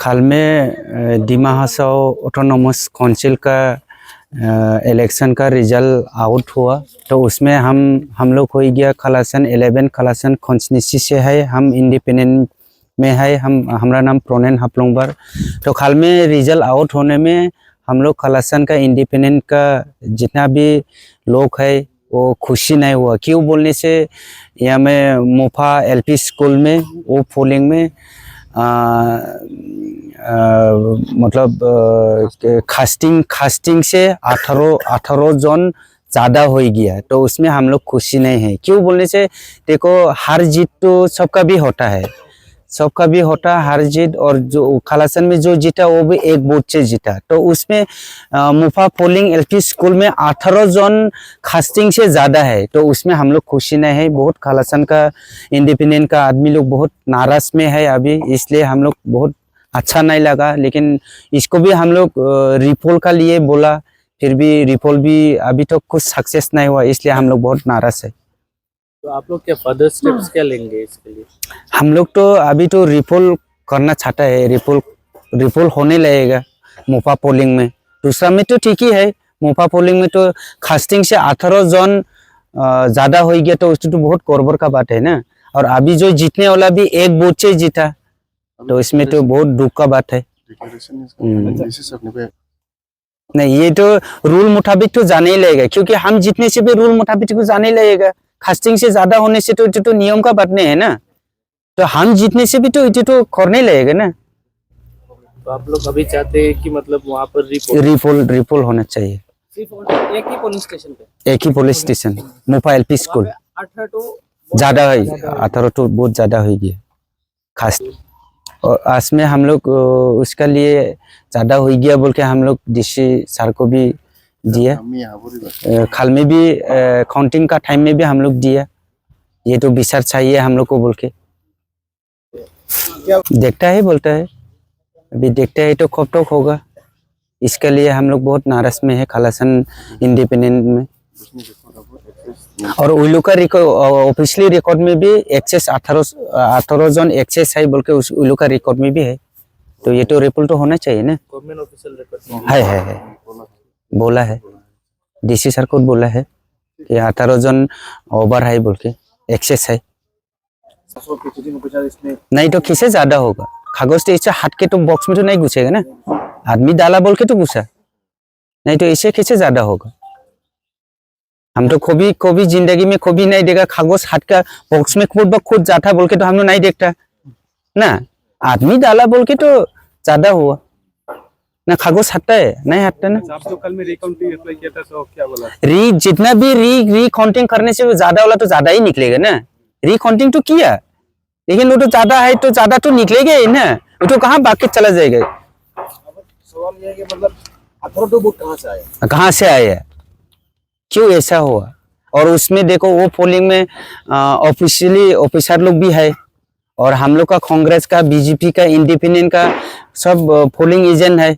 हाल में Dima Hasao autonomous council का election का रिजल्ट आउट हुआ, तो उसमें हम लोग हो गया खलासन 11 खलासन कॉन्स्टिट्यूंसी से है। हम इंडिपेंडेंट में है। हमारा नाम प्रोनेन हपलोंगबर। तो हाल में रिजल्ट आउट होने में हम लोग खलासन का इंडिपेंडेंट का जितना भी लोग है वो खुशी नहीं हुआ। क्यों बोलने से यहाँ में मोफा एलपी स्कूल में वो पोलिंग में मतलब कास्टिंग से 18 जन ज़्यादा हो गया, तो उसमें हम लोग खुशी नहीं है। क्यों बोलने से देखो हार जीत तो सबका भी होता है, हार जीत। और जो खलासन में जो जीता वो भी एक वोट से जीता। तो उसमें मुफा पोलिंग एलपी स्कूल में 18 जन कास्टिंग से ज़्यादा है, तो उसमें हम लोग खुशी नहीं है। बहुत खलासन का इंडिपेंडेंट का आदमी लोग बहुत नाराज में है अभी, इसलिए हम लोग बहुत अच्छा नहीं लगा। लेकिन इसको भी हम लोग रिपोल का लिए बोला, फिर भी रिपोल भी अभी तो कुछ सक्सेस नहीं हुआ, इसलिए हम लोग बहुत नाराज है। तो आप लोग क्या फर्दर स्टेप्स क्या लेंगे इसके लिए? हम लोग तो अभी तो रिपोल करना चाहता है। रिपोल होने लगेगा मोफा पोलिंग में। दूसरा में तो ठीक ही है, मोफा पोलिंग में तो कास्टिंग से 18 जन ज़्यादा हो गया, तो उसमें तो बहुत गौरव का बात है ना। और अभी जो जीतने वाला भी एक वोट से जीता, तो इसमें तो बहुत दुख का बात है। नहीं, ये तो रूल मुताबिक तो जाने ही लगेगा, क्योंकि हम जीतने से भी रूल मुताबिक तो जाने ही लगेगा। कास्टिंग से ज्यादा होने से तो नियम का बात नहीं है ना, तो हम जीतने से भी तो ये तो करने लगेगा ना। तो आप लोग अभी चाहते हैं कि मतलब वहाँ पर रिपोल होना चाहिए। एक ही पुलिस स्टेशन मोफा एलपी स्कूल 18 तो ज्यादा है, 18 तो बहुत ज्यादा हो गया खास। और आज में हम लोग उसका लिए ज़्यादा हो गया बोल के हम लोग डीसी सर को भी दिया। खाल में भी काउंटिंग का टाइम में भी हम लोग दिया, ये तो विचार चाहिए हम लोग को बोल के। देखता है बोलता है, अभी देखते है तो कब तक होगा। इसके लिए हम लोग बहुत नाराज में है खलासन इंडिपेंडेंट में। और उल्लू का ऑफिशियली रिकॉर्ड में भी एक्सेस 18 जन एक्सेस है बोल के उल्लू का रिकॉर्ड में भी है, तो ये तो रिपोर्ट तो होना चाहिए ना। गवर्नमेंट ऑफिशियल रिकॉर्ड है बोला है, डीसी सर को बोला है कि 18 जन ओवर है बोल के, एक्सेस है। नहीं तो किसे ज्यादा होगा, कागज तो इसे हट के तो बॉक्स में तो नहीं घुसेगा ना, आदमी डाला बोल के तो घुसा, नहीं तो इसे किसे ज्यादा होगा। हम तो कभी जिंदगी में कभी नहीं देखा कागज हट का बॉक्स में खुद जाता बोल के, तो हम लोग नहीं देखता ना। आदमी डाला बोल के तो ज्यादा हुआ ना, कागज हटता है नहीं हटता ना। आप तो कल में रिकाउंटिंग अप्लाई किया था, तो क्या बोला? जितना भी रिकाउंटिंग करने से ज्यादा वाला तो ज्यादा ही निकलेगा ना। रिकाउंटिंग तो किया, लेकिन वो तो ज्यादा है तो ज्यादा तो निकलेगा ही ना, वो तो कहाँ बाकी चला जाएगा। सवाल ये है कि मतलब 18 तो वोट कहाँ से आया, क्यों ऐसा हुआ। और उसमें देखो वो पोलिंग में ऑफिशियली ऑफिसर लोग भी है, और हम लोग का कांग्रेस का, बीजेपी का, इंडिपेंडेंट का सब पोलिंग एजेंट है।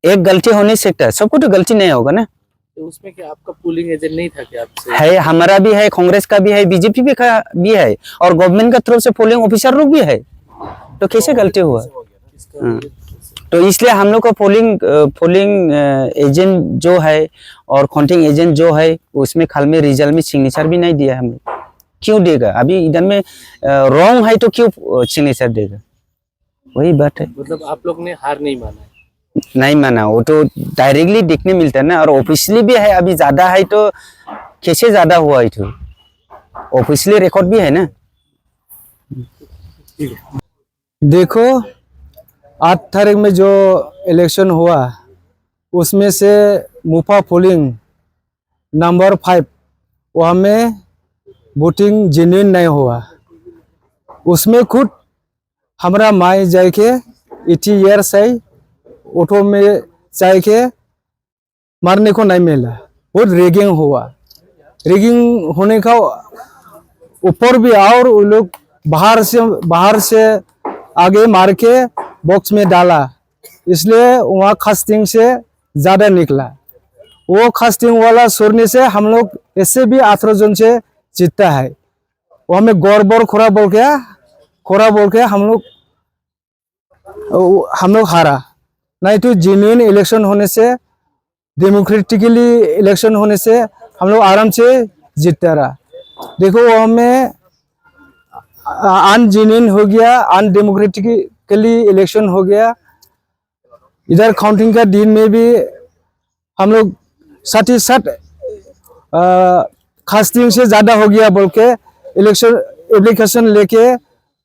एक गलती होने से सकता है, सबको तो गलती नहीं होगा ना। तो उसमें क्या आपका पोलिंग एजेंट नहीं था क्या आपसे? है, हमारा भी है, कांग्रेस का भी है, बीजेपी भी है, और गवर्नमेंट का तरफ से पोलिंग ऑफिसर लोग भी है, तो कैसे गलती हुआ। तो इसलिए हम लोग का पोलिंग एजेंट जो है और काउंटिंग एजेंट जो है, उसमें खाल में रिजल्ट में सिग्नेचर भी नहीं दिया हम लोग। क्यों देगा, अभी इधर में रॉन्ग है तो क्यों सिग्नेचर देगा, वही बात है। मतलब आप लोग ने हार नहीं माना है? नहीं माना, वो तो डायरेक्टली देखने मिलता है ना। और ऑफिशियली भी है, अभी ज्यादा है तो कैसे ज्यादा हुआ है, तो ऑफिशियली रिकॉर्ड भी है ना। देखो 8 तारीख में जो इलेक्शन हुआ, उसमें से मुफा पोलिंग नंबर 5 वहाँ में वोटिंग जेन्युइन नहीं हुआ। उसमें खुद हमारा माई जाए के 80 ईयर्स है, ऑटो में जाए के मारने को नहीं मिला, बहुत रेगिंग हुआ। रेगिंग होने का ऊपर भी, और वो लोग बाहर से आगे मार के बॉक्स में डाला, इसलिए वहाँ कास्टिंग से ज़्यादा निकला। वो कास्टिंग वाला छोड़ने से हम लोग ऐसे भी 18 जन से जीतता है। वो हमें गौरव खोरा बोल के हम लोग हम लोग हारा। नहीं तो जेन्युइन इलेक्शन होने से, डेमोक्रेटिकली इलेक्शन होने से हम लोग आराम से जीतता रहा। देखो वो हमें अनजेन्युइन हो गया, अनडेमोक्रेटिकली इलेक्शन हो गया। इधर काउंटिंग का दिन में भी हम लोग 60 कास्टिंग से ज़्यादा हो गया बोल के इलेक्शन एप्लीकेशन लेके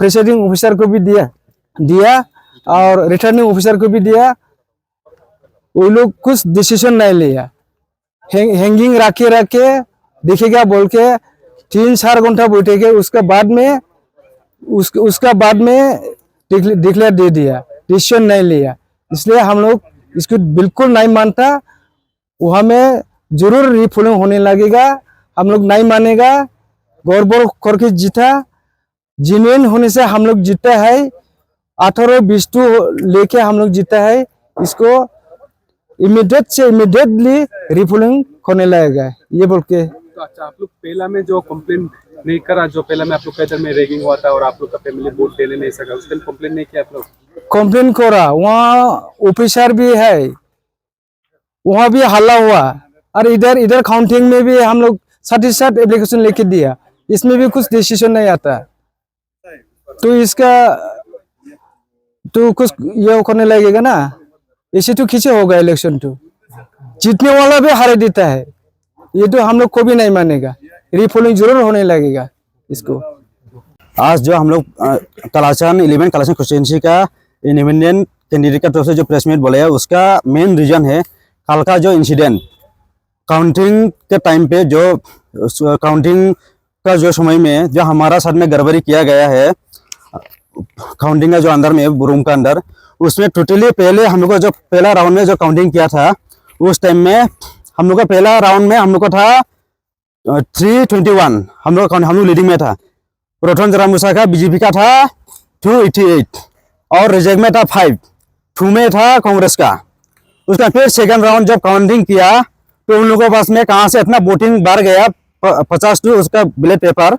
प्रिसाइडिंग ऑफिसर को भी दिया और रिटर्निंग ऑफिसर को भी दिया। वो लोग कुछ डिसीजन नहीं लिया, हैंगिंग रखे देखेगा बोल के 3-4 घंटा बैठेगा। उसका बाद में डिक्लेयर दे दिया, डिसीजन नहीं लिया। इसलिए हम लोग इसको बिल्कुल नहीं मानता। वहाँ में जरूर रीपोलिंग होने लगेगा, हम लोग नहीं मानेगा। गौरव करके जीता, जेन्युइन होने से हम लोग जीता है। 18-22 लेके हम लोग जीता है। इसको इमीडिएटली रीपोलिंग होने लगेगा ये बोल के। तो अच्छा, आप लोग पहला में जो कंप्लेन नहीं करा, जो पहला में आप लोग का इधर में रेगिंग हुआ था और आप लोग का फैमिली वोट देने नहीं सका, उसके लिए कंप्लेन नहीं किया आप लोग? कंप्लेन करा, वहाँ ऑफिसर भी है, वहाँ भी हल्ला हुआ। और इधर काउंटिंग में भी हम लोग 60 एप्लीकेशन लेके दिया, इसमें भी कुछ डिसीजन नहीं आता। तो इसका तो कुछ ये करने लगेगा ना, इसी तो खींचे होगा इलेक्शन। तो जीतने वाला भी हार देता है, ये तो हम लोग को भी नहीं मानेगा। रीपोलिंग जरूर होने लगेगा इसको। आज जो हम लोग कलाचन 11 कलाचन कॉन्स्टिट्यूंसी का इंडिपेंडेंट कैंडिडेट का तरफ से जो प्रेस मीट बोले, उसका मेन रीजन है कल का जो इंसिडेंट काउंटिंग के टाइम पे, जो काउंटिंग का जो समय में जो हमारा साथ में गड़बड़ी किया गया है काउंटिंग का जो अंदर में रूम का अंदर, उसमें टोटली पहले हम लोग को जो पहला राउंड में जो काउंटिंग किया था, उस टाइम में हम लोग का पहला राउंड में हम लोग को था 321, हम लोग लीडिंग में था। रोटन जरामुसा का बीजेपी का था 288 और रिजेक्ट में था 5, 2 में था कांग्रेस का। उसका फिर सेकंड राउंड जब काउंटिंग किया तो उन लोगों के पास में कहाँ से इतना वोटिंग बढ़ गया 50 टू उसका बैलेट पेपर।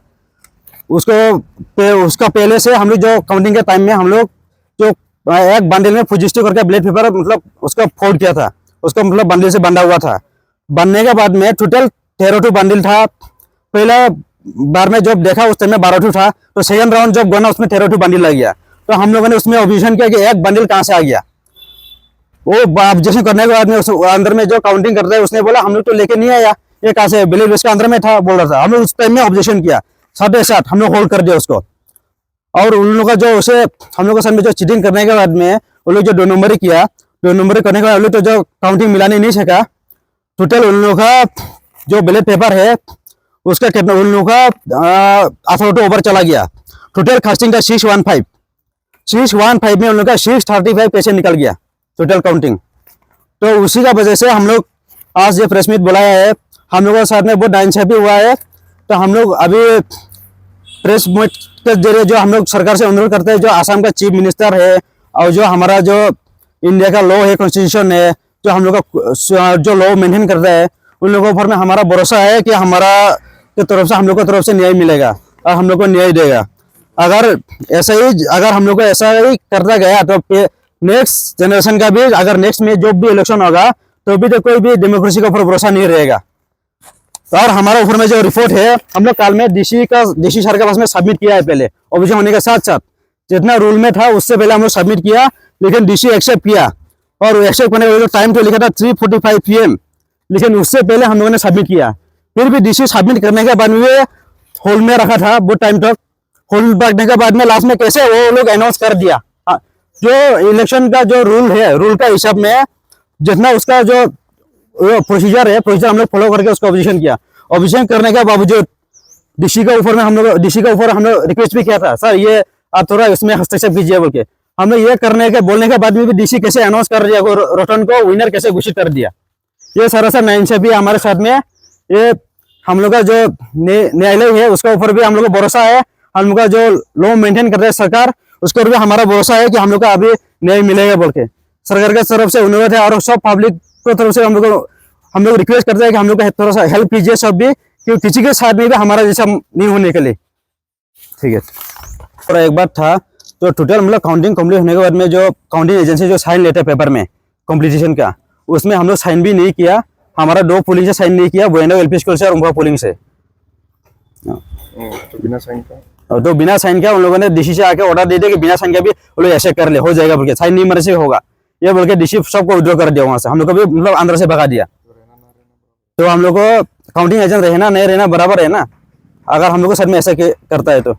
उसका पहले से हम लोग जो काउंटिंग के टाइम में हम लोग जो एक बंडल में फुजिस्टो करके बैलेट पेपर मतलब उसका फोल्ड किया था, उसका मतलब बंडल से बंधा हुआ था। बनने के बाद में टोटल 13 बंडल था। पहला बार में जब देखा उस टाइम में 12 था, तो सेकंड राउंड जब गना उसमें 13 बंडल लग गया। तो हम लोगों ने उसमें ऑब्जेक्शन किया कि एक बंडल कहाँ से आ गया। वो ऑब्जेक्शन करने के बाद में अंदर में जो काउंटिंग करता है उसने बोला हम लोग तो लेके नहीं आया, ये कहाँ से बैलेट उसके अंदर में था बोल रहा था। हम लोग उस टाइम में ऑब्जेक्शन किया, 7 हम लोग होल्ड कर दिया उसको। और उन लोगों का जो उसे हम लोग के साथ में जो चीटिंग करने के बाद में वो लोग जो 2 नंबर किया, 2 नंबर करने के बाद लोग तो जो काउंटिंग मिलाने नहीं सका। टोटल उन लोगों का जो बैलेट पेपर है उसका कितना उन लोगों का 8 ओवर चला गया। टोटल कास्टिंग का 615 में उन लोगों का 635 पैसे निकल गया टोटल काउंटिंग। तो उसी का वजह से हम लोग आज ये प्रेस मीट बुलाया है। हम लोगों के साथ में बहुत नाइंसाफी हुआ है। तो हम लोग अभी प्रेस मीट के जरिए जो हम लोग सरकार से अनुरोध करते हैं, जो आसाम का चीफ मिनिस्टर है और जो हमारा जो इंडिया का लॉ है, कॉन्स्टिट्यूशन है, जो हम लोग का जो लॉ मेंटेन करता है, उन लोगों पर में हमारा भरोसा है कि हमारा की तरफ से हम लोग की तरफ से न्याय मिलेगा और हम लोग को न्याय देगा। अगर हम लोग को ऐसा ही करता गया तो नेक्स्ट जनरेशन का भी, अगर नेक्स्ट में जो भी इलेक्शन होगा तो भी तो कोई भी डेमोक्रेसी के ऊपर भरोसा नहीं रहेगा। और हमारा ऊपर में जो रिपोर्ट है हम लोग कल में डीसी सर के पास में सबमिट किया है। पहले ऑब्जेक्शन होने के साथ साथ जितना रूल में था उससे पहले हम लोग सबमिट किया, लेकिन डीसी एक्सेप्ट किया। और एक्सेप्ट करने का जो टाइम तो लिखा था 3:45 PM, लेकिन उससे पहले हम लोगों ने सबमिट किया। फिर भी डीसी सबमिट करने के बाद में होल्ड में रखा था बहुत टाइम तक। होल्ड रखने के बाद में लास्ट में कैसे वो लोग अनाउंस कर दिया। जो इलेक्शन का जो रूल है, रूल का हिसाब में जितना उसका जो प्रोसीजर है, प्रोसीजर हम लोग फॉलो करके उसका ऑब्जेक्शन किया। ऑब्जेक्शन करने के बावजूद डीसी के ऊपर हम लोग रिक्वेस्ट भी किया था, सर ये आप थोड़ा इसमें हस्तक्षेप कीजिए बोल के। हमने ये बोलने के बाद में भी डीसी कैसे अनाउंस कर दिया, रोटन को विनर कैसे घोषित कर दिया। ये सरासर नाइंसाफी हमारे साथ में। ये हम लोग का जो न्यायालय है उसके ऊपर भी हम लोग को भरोसा है। हम लोग का जो लॉ मेंटेन कर रहे हैं सरकार, उसके ऊपर भी हमारा भरोसा है कि हम लोग का अभी न्याय मिलेगा बोल के। सरकार की तरफ से अनुरोध है और सब पब्लिक की तरफ से हम लोग रिक्वेस्ट करते हैं कि हम लोग का थोड़ा सा हेल्प कीजिए सब भी, क्योंकि किसी के साथ में भी हमारा जैसा नहीं होने के लिए। ठीक है। और एक बात था, तो टोटल मतलब काउंटिंग कंप्लीट होने के बाद में जो काउंटिंग एजेंसी जो साइन लेते पेपर में कंप्लीटेशन का, उसमें हम लोग साइन भी नहीं किया। हमारा 2 पोलिंग से साइन नहीं किया, बुएनो एलपी स्कूल से और उम्फा पोलिंग से। तो बिना साइन का और तो बिना साइन किया उन लोगों ने डीसी से आके ऑर्डर दे दिया कि बिना साइन के भी वो लोग ऐसे कर ले, हो जाएगा बोल के, साइन नहीं मरे से होगा ये बोल के डीसी सबको विड्रॉ कर दिया वहां से। हम लोग को भी मतलब अंदर से भगा दिया। तो हम लोग को काउंटिंग एजेंट रहना नहीं रहना बराबर है ना, अगर हम लोग को सर में ऐसा करता है तो।